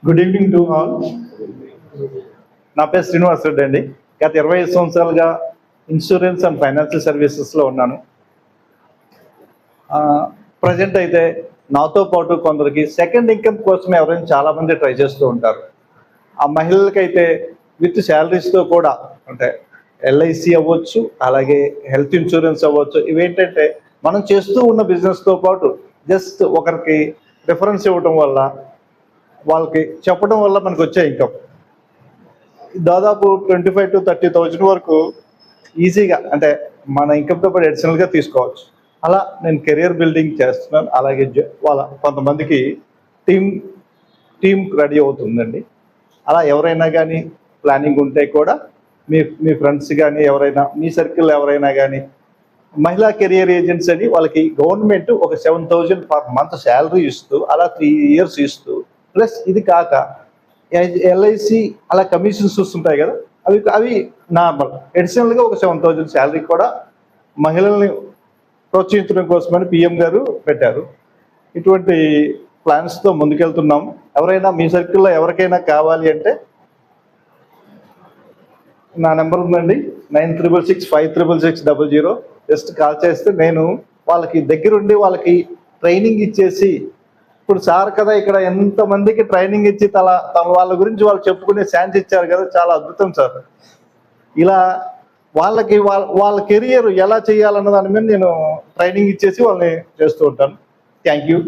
Good evening to all. నా పేరు శ్రీనివాస్ రెడ్డి అండి. గత 25 సంవత్సరాలుగా ఇన్సూరెన్స్ అండ్ ఫైనాన్షియల్ సర్వీసెస్లో ఉన్నాను. ప్రజెంట్ అయితే నాతో పాటు కొందరికి సెకండ్ ఇన్కమ్ కోసం ఎవరైనా చాలామంది ట్రై చేస్తూ ఉంటారు. ఆ మహిళలకైతే విత్ శాలరీస్తో కూడా అంటే ఎల్ఐసి అవ్వచ్చు, అలాగే హెల్త్ ఇన్సూరెన్స్ అవ్వచ్చు. ఇవేంటంటే మనం చేస్తూ ఉన్న బిజినెస్తో పాటు జస్ట్ ఒకరికి రిఫరెన్స్ ఇవ్వటం వల్ల, వాళ్ళకి చెప్పడం వల్ల మనకు వచ్చే ఇన్కమ్ దాదాపు 25,000 to 30,000 వరకు ఈజీగా అంటే మన ఇన్కమ్తో పాటు అడిషనల్గా తీసుకోవచ్చు. అలా నేను కెరియర్ బిల్డింగ్ చేస్తున్నాను. అలాగే వాళ్ళ కొంతమందికి టీమ్ రెడీ అవుతుందండి. అలా ఎవరైనా కానీ ప్లానింగ్ ఉంటే కూడా మీ ఫ్రెండ్స్ కానీ ఎవరైనా మీ సర్కిల్ ఎవరైనా కానీ మహిళా కెరియర్ ఏజెంట్స్ అని వాళ్ళకి గవర్నమెంట్ ఒక 7,000 పర్ మంత్ శాలరీ ఇస్తూ అలా 3 years ఇస్తూ, ప్లస్ ఇది కాక ఎల్ఐసి అలా కమిషన్స్ వస్తుంటాయి కదా, అవి నార్మల్ అడిషనల్గా ఒక 7,000 శాలరీ కూడా మహిళల్ని ప్రోత్సహించడం కోసమని పిఎం గారు పెట్టారు. ఇటువంటి ప్లాన్స్తో ముందుకెళ్తున్నాం. ఎవరైనా మీ సర్కిల్లో ఎవరికైనా కావాలి అంటే నా నెంబర్ ఉందండి, 9665666000. జస్ట్ కాల్ చేస్తే నేను వాళ్ళకి దగ్గరుండి వాళ్ళకి ట్రైనింగ్ ఇచ్చేసి, ఇప్పుడు సార్ కదా ఇక్కడ ఎంతమందికి ట్రైనింగ్ ఇచ్చి తమ వాళ్ళ గురించి వాళ్ళు చెప్పుకునే ఛాన్స్ ఇచ్చారు కదా, చాలా అద్భుతం సార్. ఇలా వాళ్ళకి వాళ్ళ కెరియర్ ఎలా చేయాలన్న దాని మీద నేను ట్రైనింగ్ ఇచ్చేసి వాళ్ళని చేస్తూ ఉంటాను. Thank you.